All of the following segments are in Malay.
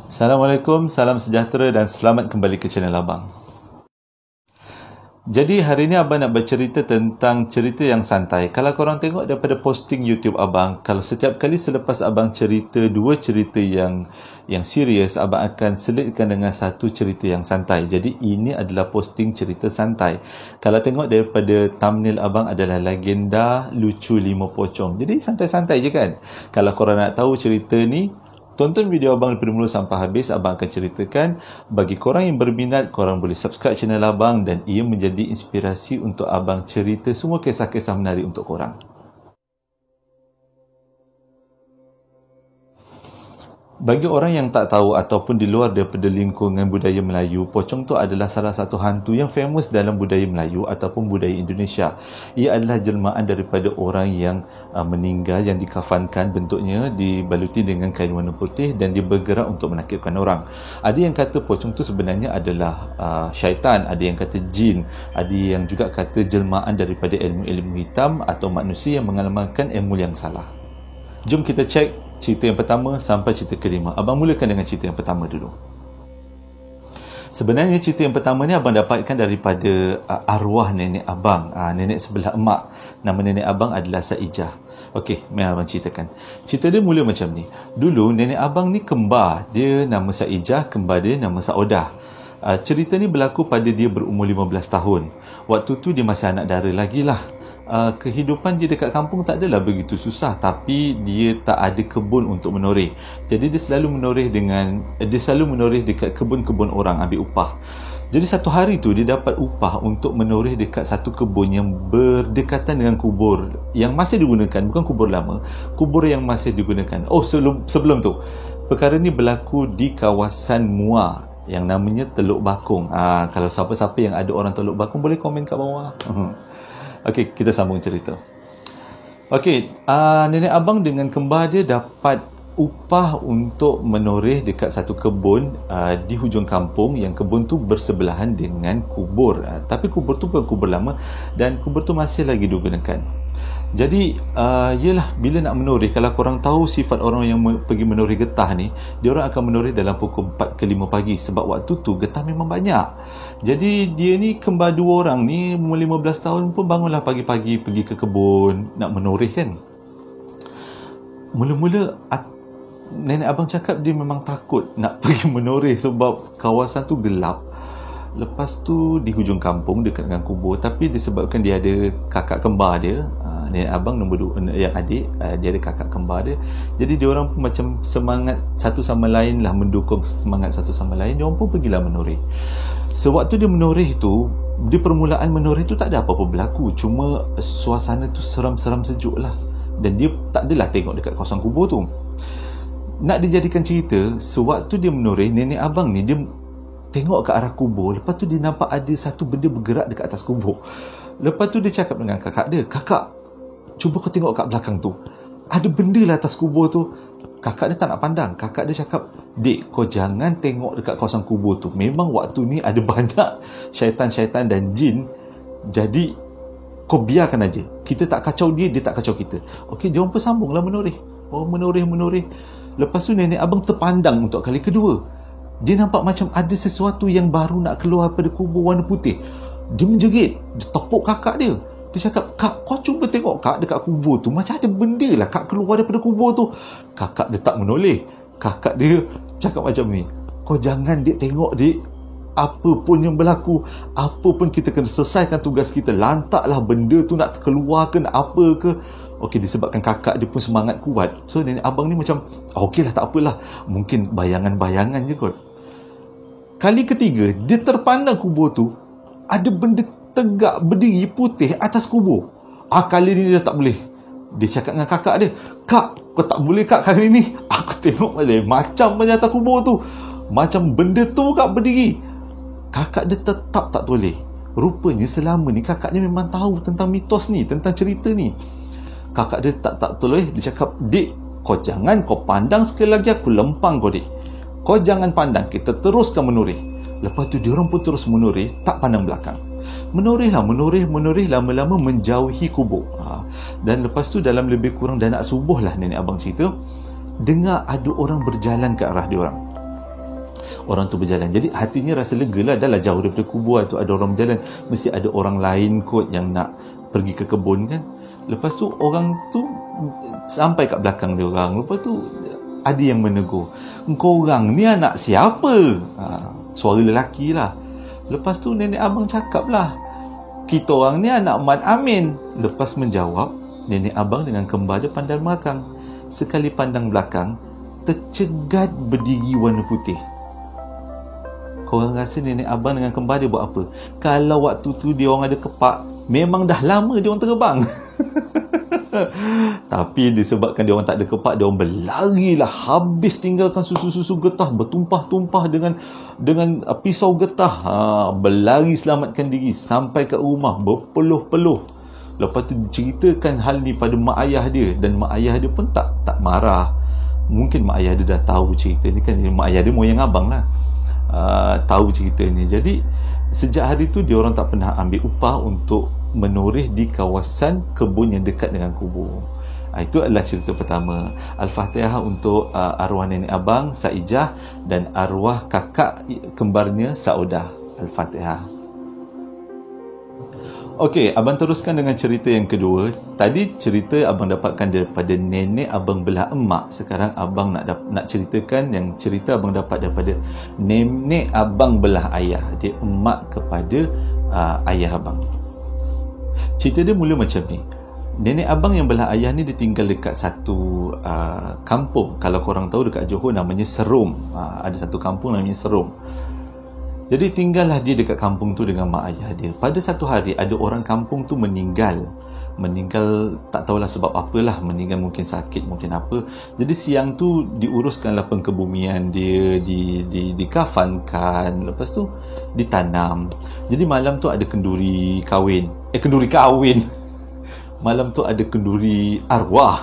Assalamualaikum, salam sejahtera dan selamat kembali ke channel Abang. Jadi hari ni Abang nak bercerita tentang cerita yang santai. Kalau korang tengok daripada posting YouTube Abang, kalau setiap kali selepas Abang cerita dua cerita yang serius, Abang akan selitkan dengan satu cerita yang santai. Jadi ini adalah posting cerita santai. Kalau tengok daripada thumbnail Abang adalah legenda lucu 5 pocong. Jadi santai-santai je kan. Kalau korang nak tahu cerita ni, tonton video Abang daripada mula sampai habis. Abang akan ceritakan. Bagi korang yang berminat, korang boleh subscribe channel Abang dan ia menjadi inspirasi untuk Abang cerita semua kisah-kisah menarik untuk korang. Bagi orang yang tak tahu ataupun di luar daripada lingkungan budaya Melayu, pocong tu adalah salah satu hantu yang famous dalam budaya Melayu ataupun budaya Indonesia. Ia adalah jelmaan daripada orang yang meninggal, yang dikafankan, bentuknya dibaluti dengan kain warna putih dan dia bergerak untuk menakutkan orang. Ada yang kata pocong tu sebenarnya adalah syaitan, ada yang kata jin, ada yang juga kata jelmaan daripada ilmu-ilmu hitam atau manusia yang mengamalkan ilmu yang salah. Jom kita cek cerita yang pertama sampai cerita kelima. Abang mulakan dengan cerita yang pertama dulu. Sebenarnya cerita yang pertama ni Abang dapatkan daripada arwah nenek Abang, nenek sebelah emak. Nama nenek Abang adalah Saijah. Okey, mari Abang ceritakan. Cerita dia mula macam ni. Dulu nenek Abang ni kembar. Dia nama Saijah, kembar dia nama Saodah. Cerita ni berlaku pada dia berumur 15 tahun. Waktu tu dia masih anak dara lagi lah. Kehidupan dia dekat kampung tak adalah begitu susah, tapi dia tak ada kebun untuk menoreh. Jadi dia selalu menoreh dekat kebun-kebun orang, ambil upah. Jadi satu hari tu dia dapat upah untuk menoreh dekat satu kebun yang berdekatan dengan kubur yang masih digunakan, bukan kubur lama, kubur yang masih digunakan. Oh, sebelum tu, perkara ni berlaku di kawasan Muar yang namanya Teluk Bakung. Kalau siapa-siapa yang ada orang Teluk Bakung boleh komen kat bawah. Okey, kita sambung cerita. Okey, nenek Abang dengan kembar dia dapat upah untuk menoreh dekat satu kebun di hujung kampung, yang kebun tu bersebelahan dengan kubur. Tapi kubur tu bukan kubur lama dan kubur tu masih lagi digunakan. Jadi yelah, bila nak menoreh, kalau korang tahu sifat orang yang pergi menoreh getah ni, dia orang akan menoreh dalam pukul 4 ke 5 pagi sebab waktu tu getah memang banyak. Jadi dia ni kembar dua orang ni, umur 15 tahun pun bangunlah pagi-pagi pergi ke kebun nak menoreh kan. Mula-mula nenek Abang cakap dia memang takut nak pergi menoreh sebab kawasan tu gelap. Lepas tu di hujung kampung dekat dengan kubur, tapi disebabkan dia ada kakak kembar dia, nenek Abang nombor 2 yang adik, dia ada kakak kembar dia. Jadi dia orang pun macam semangat satu sama lain lah, mendukung semangat satu sama lain. Dia orang pun pergilah menoreh. Sewaktu dia menoreh tu, di permulaan menoreh tu tak ada apa-apa berlaku, cuma suasana tu seram-seram sejuk lah. Dan dia tak adalah tengok dekat kawasan kubur tu. Nak dijadikan cerita, sewaktu dia menoreh, nenek Abang ni dia tengok ke arah kubur. Lepas tu dia nampak ada satu benda bergerak dekat atas kubur. Lepas tu dia cakap dengan kakak dia, "Kakak, cuba kau tengok kat belakang tu. Ada benda lah atas kubur tu." Kakak dia tak nak pandang. Kakak dia cakap, "Dek, kau jangan tengok dekat kawasan kubur tu. Memang waktu ni ada banyak syaitan-syaitan dan jin. Jadi kau biarkan aja. Kita tak kacau dia, dia tak kacau kita." Okey, dia orang pun sambunglah menoreh. Menoreh. Lepas tu nenek Abang terpandang untuk kali kedua. Dia nampak macam ada sesuatu yang baru nak keluar daripada kubur warna putih. Dia menjerit. Dia tepuk kakak dia. Dia cakap, "Kak, kau cuba tengok kak dekat kubur tu. Macam ada benda lah kak keluar daripada kubur tu." Kakak dia tak menoleh. Kakak dia cakap macam ni, "Kau jangan dek tengok dek. Apa pun yang berlaku, apa pun kita kena selesaikan tugas kita. Lantaklah benda tu nak keluar ke nak apa ke." Okey, disebabkan kakak dia pun semangat kuat, so nenek Abang ni macam, okeylah, tak apalah, mungkin bayangan-bayangan je kot. Kali ketiga, dia terpandang kubur tu, ada benda tegak berdiri putih atas kubur. Kali ni dia tak boleh. Dia cakap dengan kakak dia, "Kak, kau tak boleh kak kali ni. Aku tengok macam atas kubur tu. Macam benda tu kak berdiri." Kakak dia tetap tak boleh. Rupanya selama ni kakak dia memang tahu tentang mitos ni, tentang cerita ni. Kakak dia tak toleh. Dia cakap, "Dek, kau jangan, kau pandang sekali lagi aku lempang kau dek. Kau jangan pandang, kita teruskan menoreh." Lepas tu diorang pun terus menoreh, tak pandang belakang. Menoreh, lama-lama menjauhi kubur. Dan lepas tu dalam lebih kurang dah nak subuh lah, nenek Abang cerita, dengar ada orang berjalan ke arah diorang. orang tu berjalan. Jadi hatinya rasa lega lah, dah lah jauh daripada kubur tu ada orang berjalan, mesti ada orang lain kot yang nak pergi ke kebun kan. Lepas tu orang tu sampai kat belakang dia orang. Lepas tu ada yang menegur, "Engkau orang ni anak siapa?" Suara lelaki lah. Lepas tu nenek abang cakap lah, "Kita orang ni anak Mat Amin." Lepas menjawab, nenek abang dengan kembar dia pandang belakang. Sekali pandang belakang, tercegat berdiri warna putih. Korang rasa nenek abang dengan kembar dia buat apa? Kalau waktu tu dia orang ada kepak, memang dah lama dia orang terbang. Tapi disebabkan dia orang tak ada kepak, dia orang berlarilah, habis tinggalkan susu-susu getah, bertumpah-tumpah dengan pisau getah. Berlari selamatkan diri sampai ke rumah berpeluh-peluh. Lepas tu diceritakan hal ni pada mak ayah dia, dan mak ayah dia pun tak marah. Mungkin mak ayah dia dah tahu cerita ni kan, mak ayah dia moyang abang lah, tahu cerita ni. Jadi sejak hari tu dia orang tak pernah ambil upah untuk menoreh di kawasan kebun yang dekat dengan kubur. Itu adalah cerita pertama. Al-Fatihah untuk arwah nenek abang Saijah dan arwah kakak kembarnya Saudah. Al-Fatihah. Okey, abang teruskan dengan cerita yang kedua. Tadi cerita abang dapatkan daripada nenek abang belah emak. Sekarang abang nak ceritakan yang cerita abang dapat daripada nenek abang belah ayah. Dia emak kepada ayah abang. Cerita dia mula macam ni. Nenek abang yang belah ayah ni dia tinggal dekat satu kampung. Kalau korang tahu dekat Johor namanya Serum. Ada satu kampung namanya Serum. Jadi tinggallah dia dekat kampung tu dengan mak ayah dia. Pada satu hari ada orang kampung tu meninggal tak tahulah sebab apalah, meninggal mungkin sakit, mungkin apa. Jadi siang tu diuruskanlah pengkebumian dia, dikafankan, lepas tu ditanam. Jadi malam tu ada kenduri kahwin. Malam tu ada kenduri arwah.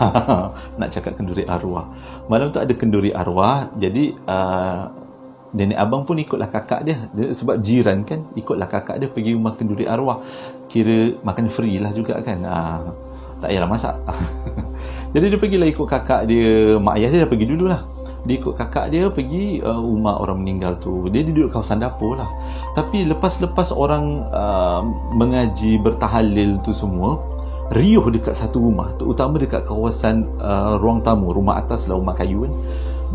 Nak cakap kenduri arwah. Malam tu ada kenduri arwah. Jadi nenek abang pun ikutlah kakak dia sebab jiran kan, ikutlah kakak dia pergi rumah kenduri arwah. Kira makan free lah juga kan, tak payahlah masak. Jadi dia pergilah ikut kakak dia. Mak ayah dia dah pergi dululah. Dia ikut kakak dia pergi rumah orang meninggal tu. Dia duduk kawasan dapur lah. Tapi lepas orang mengaji, bertahalil tu semua, riuh dekat satu rumah, terutama dekat kawasan ruang tamu, rumah atas lah, rumah kayu kan.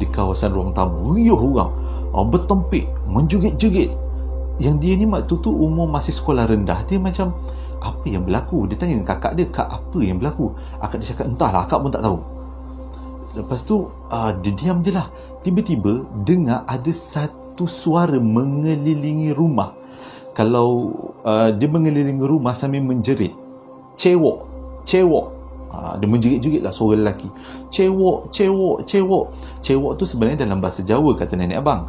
Di kawasan ruang tamu riuh orang, bertempik, menjerit-jerit. Yang dia ni waktu tu umur masih sekolah rendah. Dia macam, apa yang berlaku? Dia tanya dengan kakak dia, "Kak, apa yang berlaku?" Akak dia cakap, "Entahlah, akak pun tak tahu." Lepas tu dia diam je lah. Tiba-tiba dengar ada satu suara mengelilingi rumah. Kalau dia mengelilingi rumah sambil menjerit, "Cewok, cewok." Dia menjerit-jerit lah suara lelaki. "Cewok, cewok, cewok." Cewok tu sebenarnya dalam bahasa Jawa, kata nenek abang.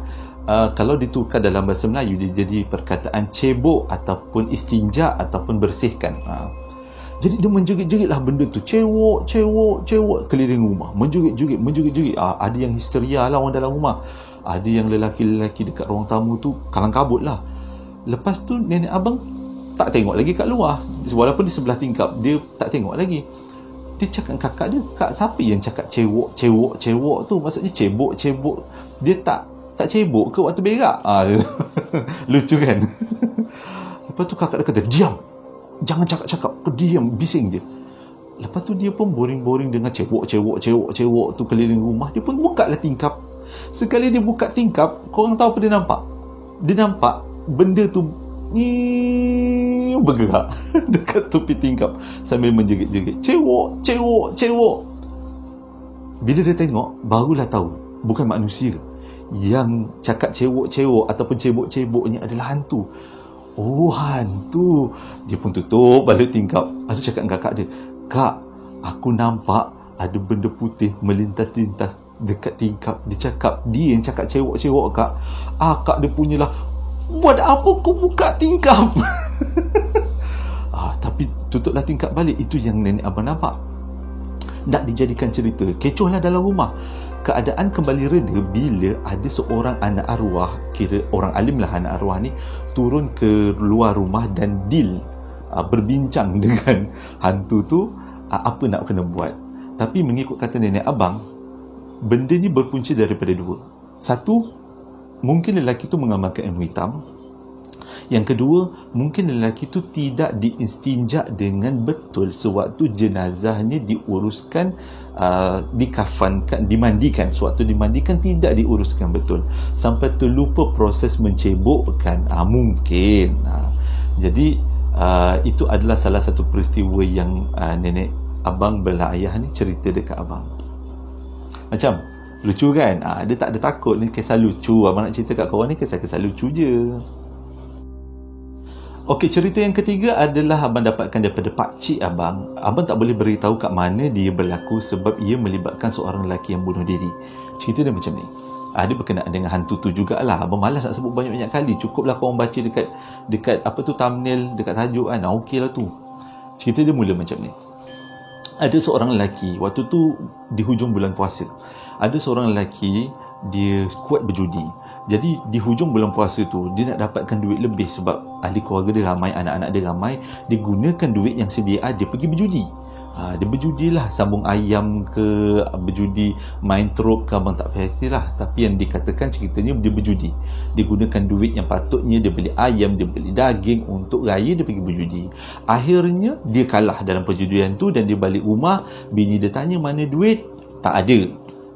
Kalau ditukar dalam bahasa Melayu, dia jadi perkataan cebok ataupun istinja ataupun bersihkan. Jadi dia menjerit-jerit lah benda tu. "Cewok, cewok, cewok." Keliling rumah, menjerit-jerit, menjerit-jerit. Ada yang histeria lah orang dalam rumah. Ada yang lelaki-lelaki dekat ruang tamu tu kalang kabut lah. Lepas tu nenek abang tak tengok lagi kat luar. Walaupun di sebelah tingkap, dia tak tengok lagi. Dia cakap dengan kakak dia, "Kak, siapa yang cakap cewok, cewok, cewok tu? Maksudnya cebok, cebok. Dia tak cebok ke waktu berak?" Lucu kan? Lepas tu kakak dia kata, "Diam, jangan cakap-cakap." Diam, bising dia. Lepas tu dia pun boring-boring dengan cewok, cewok, cewok, cewok tu keliling rumah. Dia pun buka lah tingkap. Sekali dia buka tingkap, korang tahu apa dia nampak? Dia nampak benda tu bergerak dekat tepi tingkap sambil menjerit-jerit, "Cewok, cewok, cewok." Bila dia tengok, barulah tahu bukan manusia. Yang cakap cewok-cewok ataupun cebok-cebok ni adalah hantu. Oh, hantu. Dia pun tutup balik tingkap. Ada cakap dengan kakak dia, "Kak, aku nampak ada benda putih melintas-lintas dekat tingkap." Dia cakap, dia yang cakap cewok-cewok, Kak. Akak dia punyalah, "Buat apa kau buka tingkap?" Tapi tutuplah tingkap balik. Itu yang nenek abang nampak. Nak dijadikan cerita, kecohlah dalam rumah. Keadaan kembali reda bila ada seorang anak arwah, kira orang alim lah anak arwah ni, turun ke luar rumah dan berbincang dengan hantu tu, apa nak kena buat. Tapi mengikut kata nenek abang, benda ni berpunca daripada dua. Satu, mungkin lelaki tu mengamalkan ilmu hitam. Yang kedua, mungkin lelaki tu tidak diistinja dengan betul sewaktu jenazahnya diuruskan, dikafankan, dimandikan. Sewaktu dimandikan tidak diuruskan betul, sampai terlupa proses mencebokkan. Mungkin. Jadi itu adalah salah satu peristiwa yang nenek abang belah ayah ni cerita dekat abang. Macam lucu kan? Dia tak ada takut, ni kisah lucu. Abang nak cerita kat korang ni kisah-kisah lucu je. Okey, cerita yang ketiga adalah abang dapatkan daripada pakcik abang. Abang tak boleh beritahu kat mana dia berlaku sebab ia melibatkan seorang lelaki yang bunuh diri. Cerita dia macam ni. Dia berkenaan dengan hantu tu jugalah. Abang malas nak sebut banyak-banyak kali. Cukuplah korang baca dekat apa tu, thumbnail, dekat tajuk kan. Okey lah tu. Cerita dia mula macam ni. Ada seorang lelaki, waktu tu di hujung bulan puasa. Ada seorang lelaki, dia kuat berjudi. Jadi di hujung bulan puasa tu, dia nak dapatkan duit lebih sebab ahli keluarga dia ramai, anak-anak dia ramai. Dia gunakan duit yang sedia ada, pergi berjudi. Dia berjudilah, sambung ayam ke, berjudi main trop ke, abang tak pasti lah. Tapi yang dikatakan ceritanya dia berjudi. Dia gunakan duit yang patutnya dia beli ayam, dia beli daging, untuk raya dia pergi berjudi. Akhirnya dia kalah dalam perjudian tu dan dia balik rumah. Bini dia tanya mana duit, tak ada.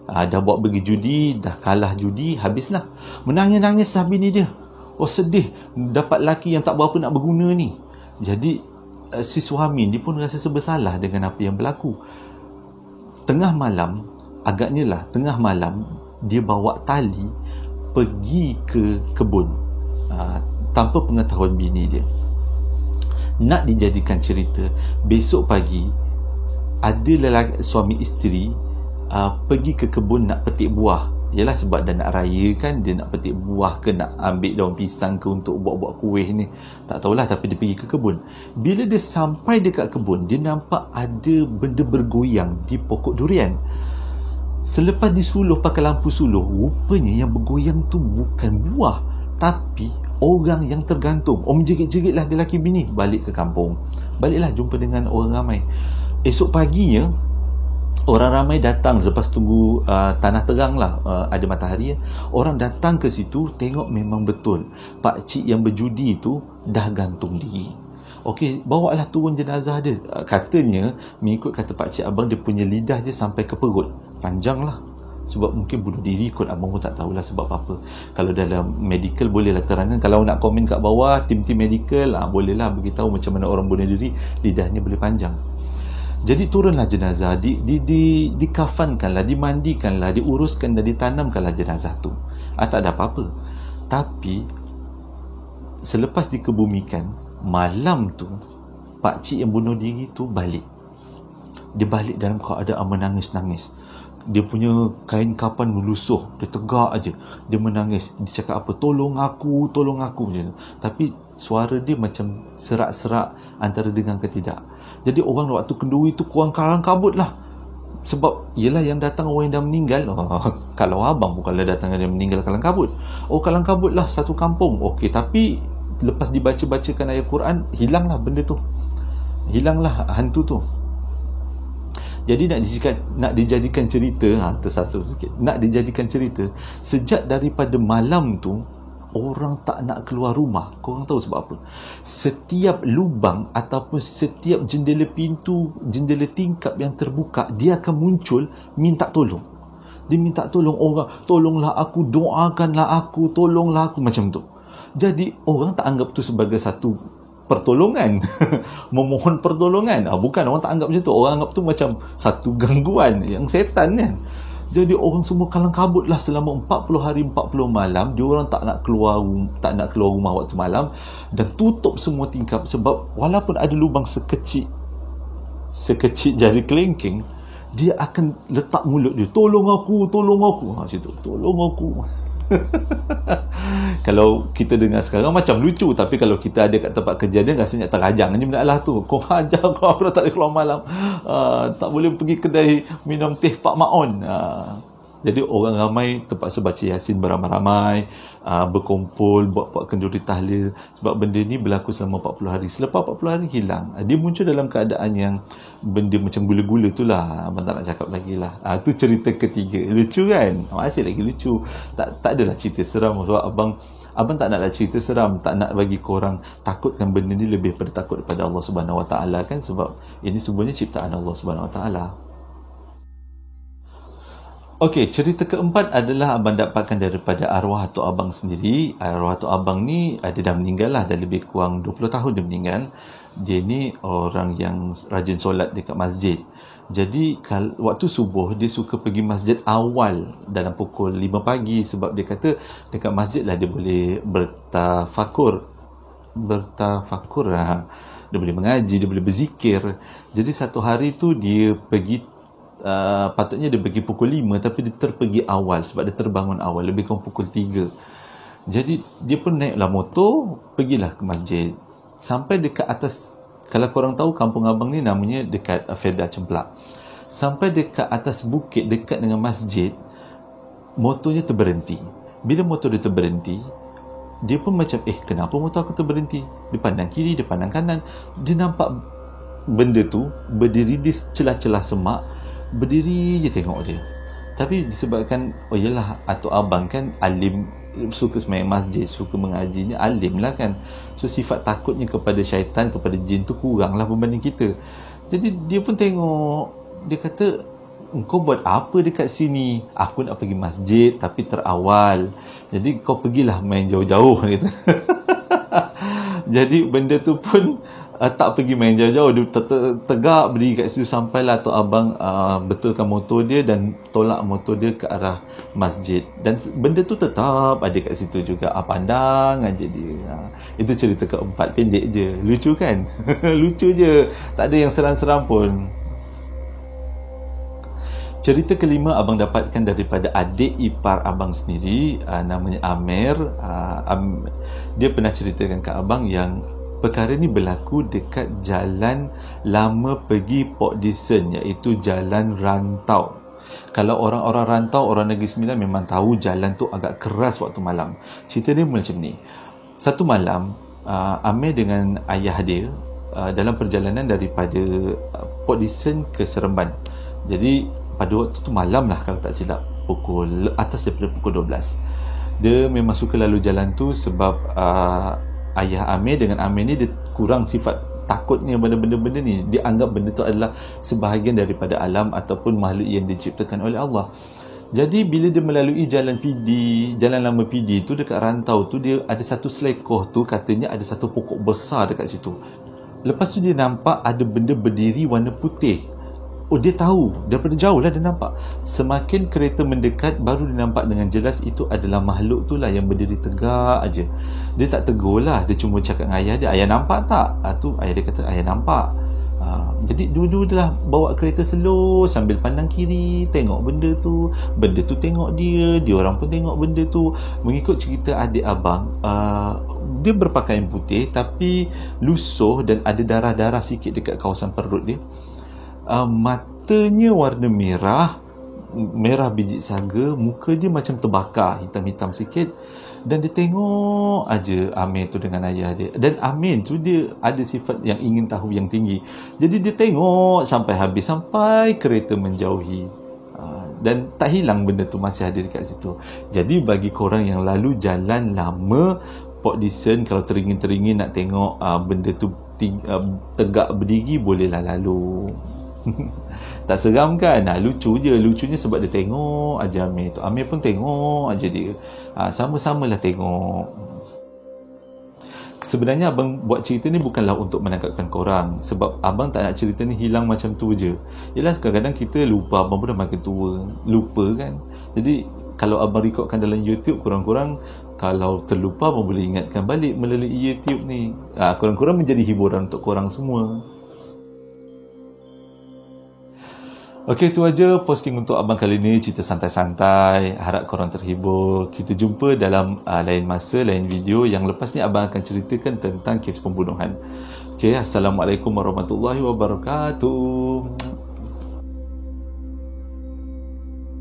Dah bawa pergi judi, dah kalah judi, habislah. Menangis-nangis lah bini dia. Sedih, dapat laki yang tak berapa nak berguna ni. Jadi si suami ni pun rasa serba salah dengan apa yang berlaku. Tengah malam, agaknya lah tengah malam, dia bawa tali pergi ke kebun, tanpa pengetahuan bini dia. Nak dijadikan cerita, besok pagi ada lelaki, suami isteri, pergi ke kebun nak petik buah. Yalah, sebab dah nak raya kan, dia nak petik buah ke nak ambil daun pisang ke untuk buat-buat kuih ni, tak tahulah. Tapi dia pergi ke kebun. Bila dia sampai dekat kebun, dia nampak ada benda bergoyang di pokok durian. Selepas disuluh pakai lampu suluh, rupanya yang bergoyang tu bukan buah, tapi orang yang tergantung. Menjerit-jerit lah dia laki bini. Balik ke kampung, baliklah jumpa dengan orang ramai. Esok paginya orang ramai datang lepas tunggu tanah terang lah, ada matahari. Orang datang ke situ, tengok memang betul pakcik yang berjudi tu dah gantung diri. Okey, bawalah turun jenazah dia. Katanya, mengikut kata pakcik abang, dia punya lidah dia sampai ke perut. Panjang lah. Sebab mungkin bunuh diri kot, abang pun tak tahulah sebab apa. Kalau dalam medical bolehlah terangkan. Kalau nak komen kat bawah, tim-tim medical, bolehlah beritahu macam mana orang bunuh diri lidahnya boleh panjang. Jadi turunlah jenazah, dikafankanlah, dimandikanlah, diuruskan dan ditanamkanlah jenazah tu. Tak ada apa-apa. Tapi selepas dikebumikan, malam tu pakcik yang bunuh diri tu balik. Dia balik dalam keadaan menangis-nangis. Dia punya kain kapan melusuh, dia tegak aja. Dia menangis, dia cakap apa, tolong aku macam tu. Tapi suara dia macam serak-serak antara dengar ke tidak. Jadi orang waktu kenduri tu kurang kalang kabut lah. Sebab yelah yang datang orang yang dah meninggal. Kalau abang pun kalau datang yang meninggal kalang kabut. Kalang kabut lah satu kampung. Okey, tapi lepas dibaca-bacakan ayat Quran, hilanglah benda tu. Hilanglah hantu tu. Jadi nak dijadikan cerita, tersasar sikit. Nak dijadikan cerita, sejak daripada malam tu orang tak nak keluar rumah. Korang tahu sebab apa? Setiap lubang ataupun setiap jendela pintu, jendela tingkap yang terbuka, dia akan muncul minta tolong. Dia minta tolong orang, tolonglah aku, doakanlah aku, tolonglah aku, macam tu. Jadi orang tak anggap tu sebagai satu pertolongan. Memohon pertolongan. Bukan, orang tak anggap macam tu. Orang anggap tu macam satu gangguan yang setan kan. Jadi orang semua kalang kabut lah selama 40 hari 40 malam. Dia orang tak nak keluar rumah waktu malam, dan tutup semua tingkap. Sebab walaupun ada lubang sekecil jari kelingking, dia akan letak mulut dia, tolong aku. Macam tu, tolong aku. Kalau kita dengar sekarang macam lucu, tapi kalau kita ada kat tempat kerja dia, rasanya terajang je benda lah tu. Kau ajar kau, aku dah tak boleh keluar malam, tak boleh pergi kedai minum teh Pak Maon. Jadi orang ramai terpaksa baca Yasin beramai-ramai, berkumpul, buat kenduri tahlil. Sebab benda ni berlaku selama 40 hari. Selepas 40 hari hilang. Dia muncul dalam keadaan yang benda macam gula-gula tu lah. Abang tak nak cakap lagi lah. Tu cerita ketiga. Lucu kan? Masih lagi lucu. Tak adalah cerita seram. Sebab abang tak naklah cerita seram, tak nak bagi korang takutkan benda ni lebih pada takut kepada Allah Subhanahu Wa Taala kan, sebab ini sebenarnya ciptaan Allah Subhanahu Wa Taala. Okey, cerita keempat adalah abang dapatkan daripada arwah atuk abang sendiri. Arwah atuk abang ni dia dah meninggal lah, dah lebih kurang 20 tahun dia meninggal. Dia ni orang yang rajin solat dekat masjid. Jadi waktu subuh dia suka pergi masjid awal dalam pukul 5 pagi, sebab dia kata dekat masjid lah dia boleh bertafakur lah. Dia boleh mengaji, dia boleh berzikir. Jadi satu hari tu dia pergi, patutnya dia pergi pukul 5 tapi dia terpergi awal sebab dia terbangun awal, lebih kurang pukul 3. Jadi dia pun naiklah motor, pergilah ke masjid. Sampai dekat atas, kalau korang tahu kampung abang ni namanya dekat Fedah Cemplak. Sampai dekat atas bukit dekat dengan masjid, motornya terberhenti. Bila motor dia terberhenti, dia pun macam, kenapa motor aku terberhenti? Dia pandang kiri, dia pandang kanan. Dia nampak benda tu berdiri di celah-celah semak, berdiri je tengok dia. Tapi disebabkan, yelah atuk abang kan alim, suka sembahyang masjid, suka mengaji, ni alim lah kan. So sifat takutnya kepada syaitan, kepada jin tu kurang lah berbanding kita. Jadi dia pun tengok, dia kata, engkau buat apa dekat sini? Aku nak pergi masjid tapi terawal. Jadi kau pergilah main jauh-jauh, kata. Jadi benda tu pun tak pergi main jauh-jauh, dia tegak berdiri kat situ sampailah atuk abang betulkan motor dia dan tolak motor dia ke arah masjid. Dan benda tu tetap ada kat situ juga, pandang aja dia. Itu cerita keempat, pendek je, lucu kan? Lucu je, tak ada yang seram-seram pun. Cerita kelima abang dapatkan daripada adik ipar abang sendiri, namanya Amir. Dia pernah ceritakan ke abang yang perkara ni berlaku dekat jalan lama pergi Port Dickson, iaitu jalan rantau. Kalau orang-orang rantau, orang Negeri Sembilan memang tahu jalan tu agak keras waktu malam. Cerita dia macam ni. Satu malam, Amir dengan ayah dia dalam perjalanan daripada Port Dickson ke Seremban. Jadi pada waktu tu malam lah kalau tak silap, pukul atas daripada pukul 12. Dia memang suka lalu jalan tu sebab ayah Amir dengan Amir ni dia kurang sifat takutnya pada benda-benda ni. Dia anggap benda tu adalah sebahagian daripada alam ataupun makhluk yang diciptakan oleh Allah. Jadi bila dia melalui jalan PD, jalan lama PD tu dekat rantau tu, dia ada satu selekoh tu, katanya ada satu pokok besar dekat situ. Lepas tu dia nampak ada benda berdiri warna putih. Dia tahu, daripada jauh lah dia nampak. Semakin kereta mendekat, baru dia nampak dengan jelas itu adalah makhluk tu lah yang berdiri tegak aja. Dia tak tegur lah, dia cuma cakap dengan ayah dia, ayah nampak tak? Tu ayah dia kata, ayah nampak. Jadi dua-dua dia lah bawa kereta slow sambil pandang kiri, tengok benda tu tengok dia orang pun tengok benda tu. Mengikut cerita adik abang, dia berpakaian putih tapi lusuh dan ada darah-darah sikit dekat kawasan perut dia. Matanya warna merah biji saga, muka dia macam terbakar, hitam-hitam sikit. Dan dia tengok aja Amir tu dengan ayah dia. Dan Amir tu dia ada sifat yang ingin tahu yang tinggi. Jadi dia tengok sampai habis, sampai kereta menjauhi. Dan tak hilang benda tu, masih ada dekat situ. Jadi bagi korang yang lalu jalan lama Port Dickson, kalau teringin-teringin nak tengok benda tu tegak berdiri, bolehlah lalu. Tak seram kan? Lucu je. Lucunya sebab dia tengok aja Amir tu. Amir pun tengok aja dia. Sama-samalah tengok. Sebenarnya abang buat cerita ni bukanlah untuk menangkapkan korang, sebab abang tak nak cerita ni hilang macam tu je. Yelah, kadang-kadang kita lupa. Abang pun dah makin tua, lupa kan. Jadi kalau abang rekodkan dalam YouTube, korang-korang kalau terlupa, abang boleh ingatkan balik melalui YouTube ni. Korang-korang menjadi hiburan untuk korang semua. Okey, itu aja posting untuk abang kali ni, cerita santai-santai. Harap korang terhibur. Kita jumpa dalam lain masa, lain video. Yang lepas ni abang akan ceritakan tentang kes pembunuhan. Okey, Assalamualaikum warahmatullahi wabarakatuh.